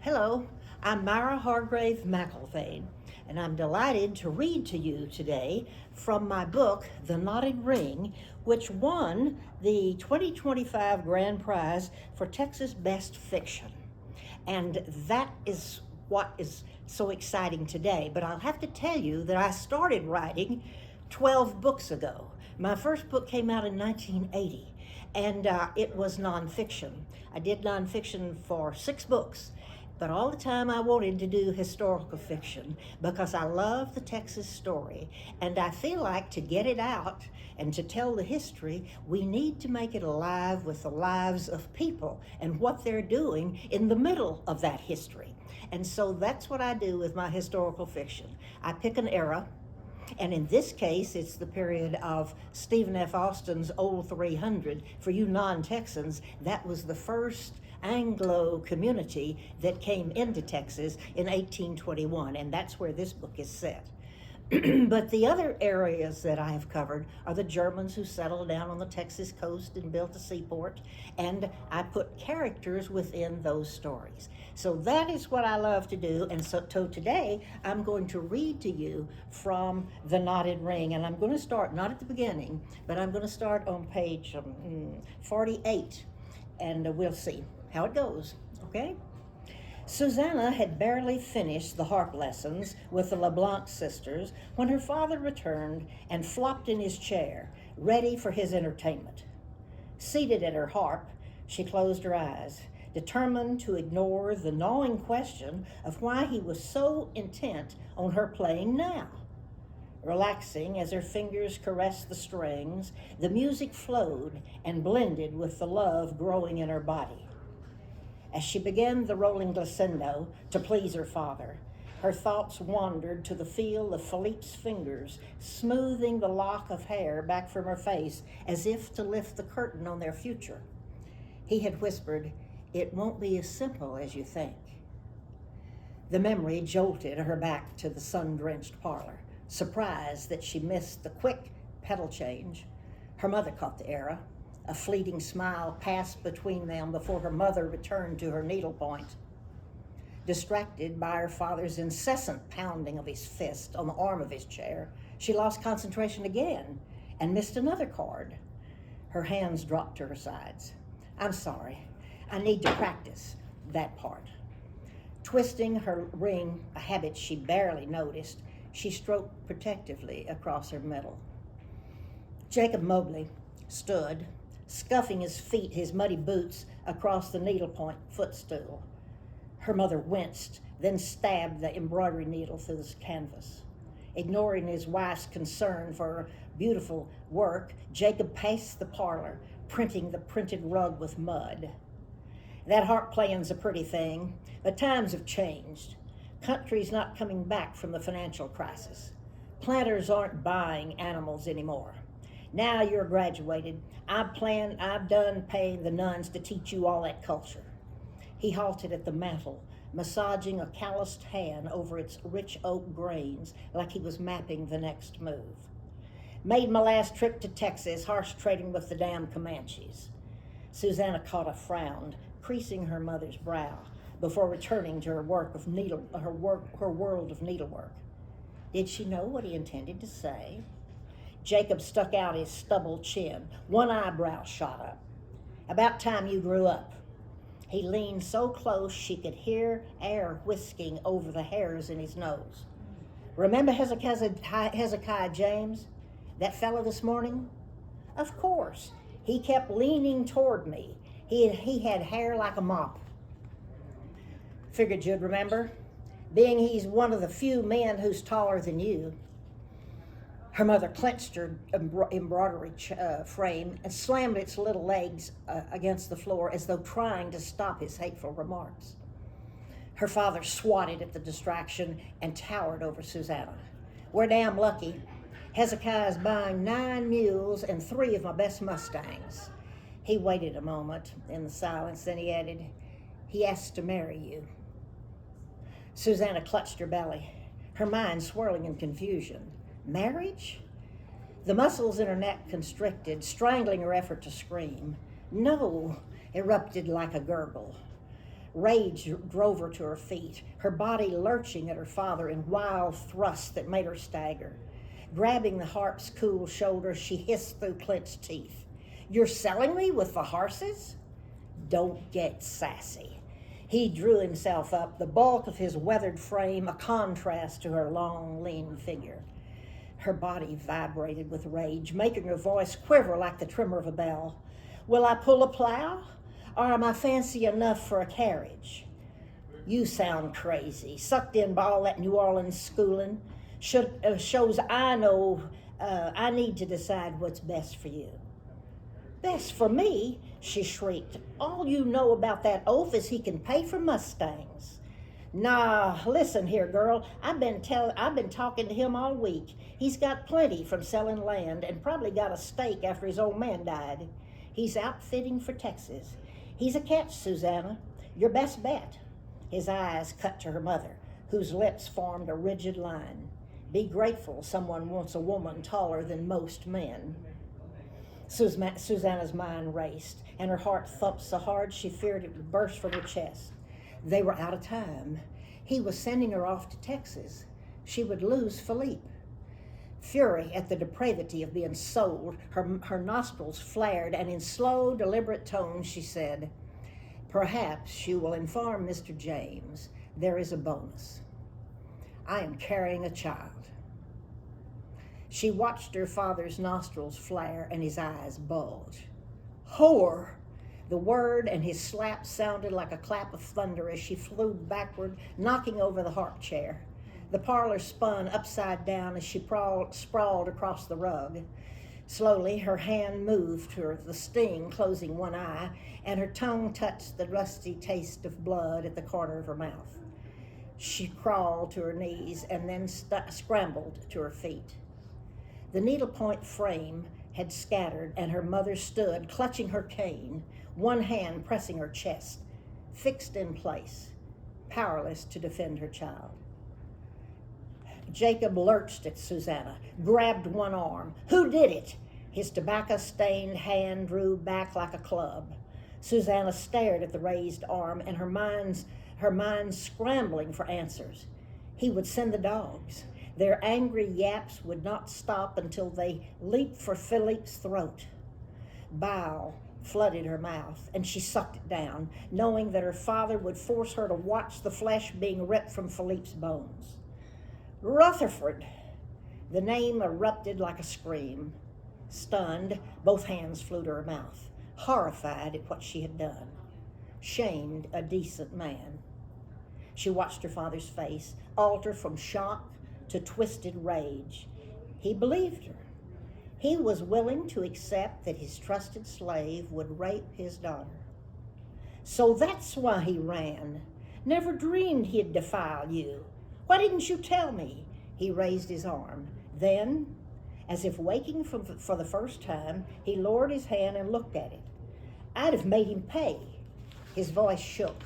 Hello, I'm Myra Hargrave McIlvain, and I'm delighted to read to you today from my book, The Knotted Ring, which won the 2025 Grand Prize for Texas Best Fiction. And that is what is so exciting today. But I'll have to tell you that I started writing 12 books ago. My first book came out in 1980, and it was nonfiction. I did nonfiction for 6 books. But all the time I wanted to do historical fiction because I love the Texas story, and I feel like to get it out and to tell the history, we need to make it alive with the lives of people and what they're doing in the middle of that history. And so that's what I do with my historical fiction. I pick an era, and in this case, it's the period of Stephen F. Austin's Old 300. For you non-Texans, that was the first Anglo community that came into Texas in 1821, and that's where this book is set. But the other areas that I have covered are the Germans who settled down on the Texas coast and built a seaport, and I put characters within those stories. So that is what I love to do, and so today I'm going to read to you from The Knotted Ring, and I'm going to start not at the beginning, but I'm going to start on page 48, and we'll see how it goes, okay? Susanna had barely finished the harp lessons with the LeBlanc sisters when her father returned and flopped in his chair, ready for his entertainment. Seated at her harp, she closed her eyes, determined to ignore the gnawing question of why he was so intent on her playing now. Relaxing as her fingers caressed the strings, the music flowed and blended with the love growing in her body. As she began the rolling glissando to please her father, her thoughts wandered to the feel of Philippe's fingers smoothing the lock of hair back from her face as if to lift the curtain on their future. He had whispered, "It won't be as simple as you think." The memory jolted her back to the sun-drenched parlor, surprised that she missed the quick pedal change. Her mother caught the error. A fleeting smile passed between them before her mother returned to her needlepoint. Distracted by her father's incessant pounding of his fist on the arm of his chair, she lost concentration again and missed another chord. Her hands dropped to her sides. "I'm sorry. I need to practice that part." Twisting her ring, a habit she barely noticed, she stroked protectively across her middle. Jacob Mobley stood, scuffing his feet, his muddy boots, across the needlepoint footstool. Her mother winced, then stabbed the embroidery needle through the canvas. Ignoring his wife's concern for her beautiful work, Jacob paced the parlor, printing the printed rug with mud. "That harp playing's a pretty thing, but times have changed. Country's not coming back from the financial crisis. Planters aren't buying animals anymore. Now you're graduated, I've done paying the nuns to teach you all that culture." He halted at the mantel, massaging a calloused hand over its rich oak grains like he was mapping the next move. "Made my last trip to Texas, horse trading with the damn Comanches." Susanna caught a frown, creasing her mother's brow, before returning to her world of needlework. Did she know what he intended to say? Jacob stuck out his stubbled chin. One eyebrow shot up. "About time you grew up." He leaned so close she could hear air whisking over the hairs in his nose. "Remember Hezekiah James? That fellow this morning?" "Of course. He kept leaning toward me. He had hair like a mop." "Figured you'd remember, being he's one of the few men who's taller than you." Her mother clenched her embroidery frame and slammed its little legs against the floor as though trying to stop his hateful remarks. Her father swatted at the distraction and towered over Susanna. "We're damn lucky. Hezekiah's buying 9 mules and 3 of my best Mustangs." He waited a moment in the silence, then he added, "He asked to marry you." Susanna clutched her belly, her mind swirling in confusion. Marriage? The muscles in her neck constricted, strangling her effort to scream. "No," erupted like a gurgle. Rage drove her to her feet, her body lurching at her father in wild thrusts that made her stagger. Grabbing the harp's cool shoulder, she hissed through clenched teeth, "You're selling me with the horses?" "Don't get sassy." He drew himself up, the bulk of his weathered frame a contrast to her long, lean figure. Her body vibrated with rage, making her voice quiver like the tremor of a bell. "Will I pull a plow? Or am I fancy enough for a carriage?" "You sound crazy, sucked in by all that New Orleans schooling. Shows I know I need to decide what's best for you." "Best for me?" she shrieked. "All you know about that oaf is he can pay for Mustangs." "Nah, listen here, girl. I've been talking to him all week. He's got plenty from selling land and probably got a stake after his old man died. He's outfitting for Texas. He's a catch, Susanna. Your best bet." His eyes cut to her mother, whose lips formed a rigid line. "Be grateful someone wants a woman taller than most men." Susanna's mind raced, and her heart thumped so hard she feared it would burst from her chest. They were out of time. He was sending her off to Texas. She would lose Philippe. Fury at the depravity of being sold, her nostrils flared, and in slow, deliberate tones she said, "Perhaps you will inform Mr. James there is a bonus. I am carrying a child." She watched her father's nostrils flare and his eyes bulge. "Whore!" The word and his slap sounded like a clap of thunder as she flew backward, knocking over the harp chair. The parlor spun upside down as she sprawled across the rug. Slowly, her hand moved to the sting, closing one eye, and her tongue touched the rusty taste of blood at the corner of her mouth. She crawled to her knees and then scrambled to her feet. The needlepoint frame had scattered, and her mother stood, clutching her cane, one hand pressing her chest, fixed in place, powerless to defend her child. Jacob lurched at Susanna, grabbed one arm. "Who did it?" His tobacco-stained hand drew back like a club. Susanna stared at the raised arm, and her mind scrambling for answers. He would send the dogs. Their angry yaps would not stop until they leaped for Philippe's throat. Bile flooded her mouth, and she sucked it down, knowing that her father would force her to watch the flesh being ripped from Philippe's bones. "Rutherford!" The name erupted like a scream. Stunned, both hands flew to her mouth, horrified at what she had done. Shamed a decent man. She watched her father's face alter from shock to twisted rage. He believed her. He was willing to accept that his trusted slave would rape his daughter. "So that's why he ran. Never dreamed he'd defile you. Why didn't you tell me?" He raised his arm. Then, as if waking for the first time, he lowered his hand and looked at it. "I'd have made him pay." His voice shook.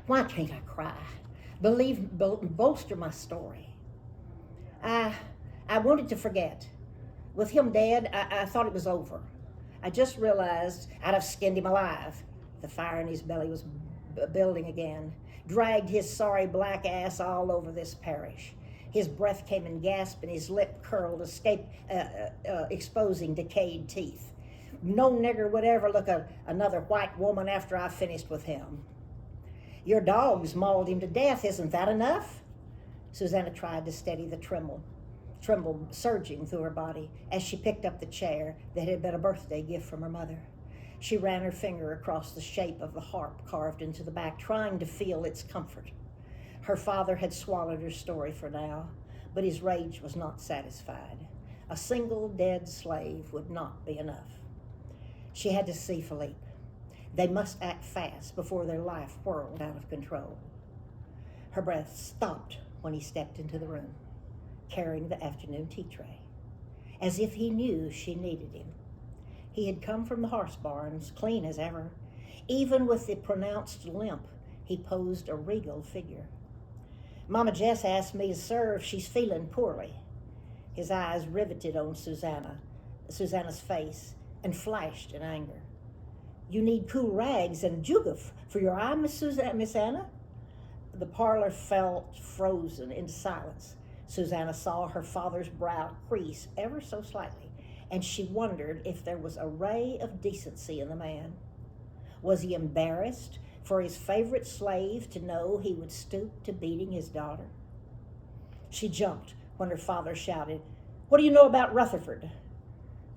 "Why can't I cry? Bolster my story. I wanted to forget. With him dead, I thought it was over. I just realized I'd have skinned him alive." The fire in his belly was building again, dragged his sorry black ass all over this parish. His breath came in gasp, and his lip curled, exposing decayed teeth. "No nigger would ever look at another white woman after I finished with him." "Your dogs mauled him to death. Isn't that enough?" Susanna tried to steady the tremble surging through her body as she picked up the chair that had been a birthday gift from her mother. She ran her finger across the shape of the harp carved into the back, trying to feel its comfort. Her father had swallowed her story for now, but his rage was not satisfied. A single dead slave would not be enough. She had to see Philippe. They must act fast before their life whirled out of control. Her breath stopped when he stepped into the room, carrying the afternoon tea tray, as if he knew she needed him. He had come from the horse barns, clean as ever. Even with the pronounced limp, he posed a regal figure. "Mama Jess asked me to serve. She's feeling poorly." His eyes riveted on Susanna's face, and flashed in anger. You need cool rags and juga for your eye, Miss Anna? The parlor felt frozen in silence. Susanna saw her father's brow crease ever so slightly, and she wondered if there was a ray of decency in the man. Was he embarrassed for his favorite slave to know he would stoop to beating his daughter? She jumped when her father shouted, "What do you know about Rutherford?"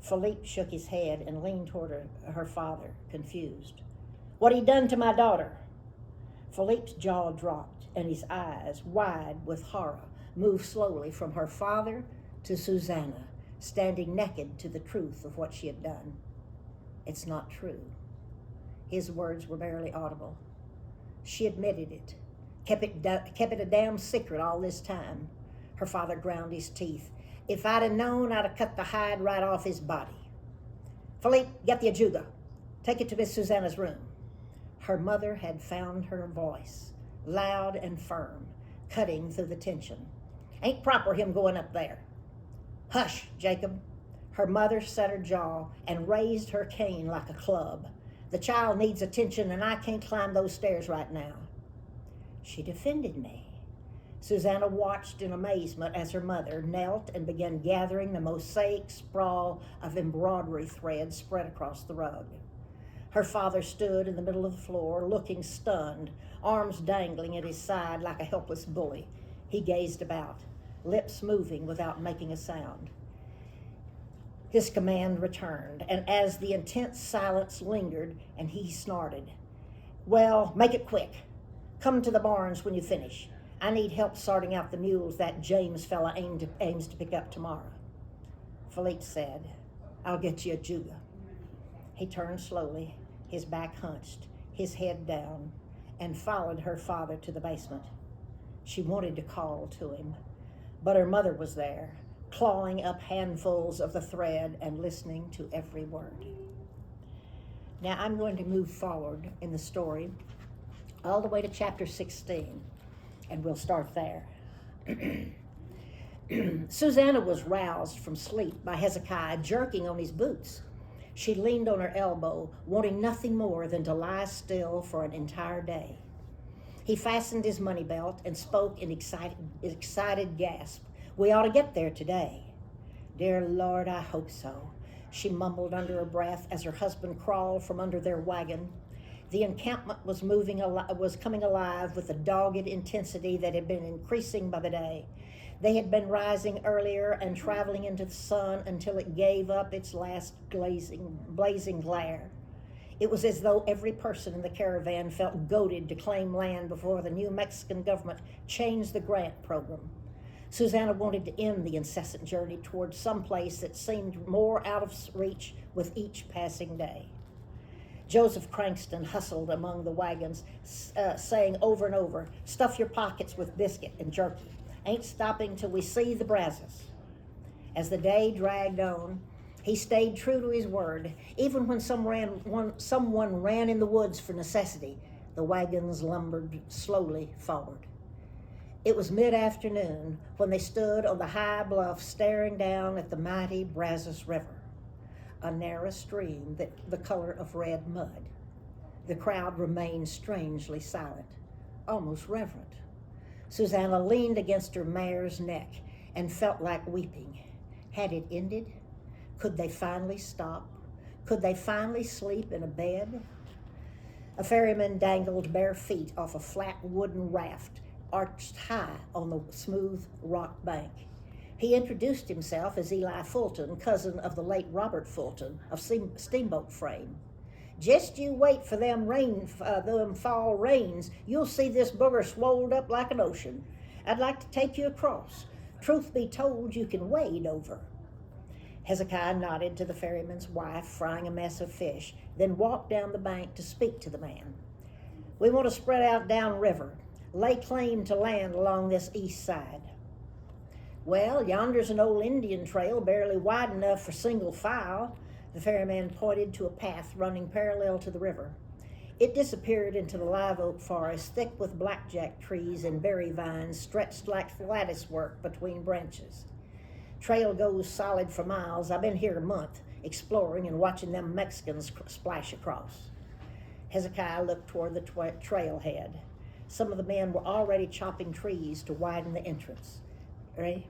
Philippe shook his head and leaned toward her father, confused. "What he done to my daughter?" Philippe's jaw dropped, and his eyes, wide with horror, moved slowly from her father to Susanna, standing naked to the truth of what she had done. "It's not true." His words were barely audible. She admitted it, kept it a damn secret all this time. Her father ground his teeth. "If I'd have known, I'd have cut the hide right off his body. Philippe, get the ajuga. Take it to Miss Susanna's room." Her mother had found her voice, loud and firm, cutting through the tension. "Ain't proper him going up there." "Hush, Jacob." Her mother set her jaw and raised her cane like a club. "The child needs attention, and I can't climb those stairs right now." She defended me. Susanna watched in amazement as her mother knelt and began gathering the mosaic sprawl of embroidery thread spread across the rug. Her father stood in the middle of the floor, looking stunned, arms dangling at his side like a helpless bully. He gazed about, lips moving without making a sound. His command returned, and as the intense silence lingered, and he snorted, "Well, make it quick. Come to the barns when you finish. I need help sorting out the mules that James fella aims to pick up tomorrow." Philippe said, "I'll get you a juga." He turned slowly, his back hunched, his head down, and followed her father to the basement. She wanted to call to him, but her mother was there, clawing up handfuls of the thread and listening to every word. Now I'm going to move forward in the story all the way to chapter 16, and we'll start there. Susanna was roused from sleep by Hezekiah jerking on his boots. She leaned on her elbow, wanting nothing more than to lie still for an entire day. He fastened his money belt and spoke in excited gasp. "We ought to get there today." "Dear Lord, I hope so," she mumbled under her breath as her husband crawled from under their wagon. The encampment was coming alive with a dogged intensity that had been increasing by the day. They had been rising earlier and traveling into the sun until it gave up its last blazing glare. It was as though every person in the caravan felt goaded to claim land before the New Mexican government changed the grant program. Susanna wanted to end the incessant journey towards some place that seemed more out of reach with each passing day. Joseph Crankston hustled among the wagons, saying over and over, "Stuff your pockets with biscuit and jerky. Ain't stopping till we see the Brazos." As the day dragged on, he stayed true to his word. Even when someone ran in the woods for necessity, the wagons lumbered slowly forward. It was mid-afternoon when they stood on the high bluff staring down at the mighty Brazos River, a narrow stream the color of red mud. The crowd remained strangely silent, almost reverent. Susanna leaned against her mare's neck and felt like weeping. Had it ended? Could they finally stop? Could they finally sleep in a bed? A ferryman dangled bare feet off a flat wooden raft arched high on the smooth rock bank. He introduced himself as Eli Fulton, cousin of the late Robert Fulton of Steamboat Frame. "Just you wait for them fall rains. You'll see this booger swolled up like an ocean. I'd like to take you across. Truth be told, you can wade over." Hezekiah nodded to the ferryman's wife, frying a mess of fish, then walked down the bank to speak to the man. "We want to spread out downriver, lay claim to land along this east side." "Well, yonder's an old Indian trail barely wide enough for single file." The ferryman pointed to a path running parallel to the river. It disappeared into the live oak forest, thick with blackjack trees and berry vines stretched like lattice work between branches. "Trail goes solid for miles. I've been here a month, exploring and watching them Mexicans splash across." Hezekiah looked toward the trailhead. Some of the men were already chopping trees to widen the entrance. Ready?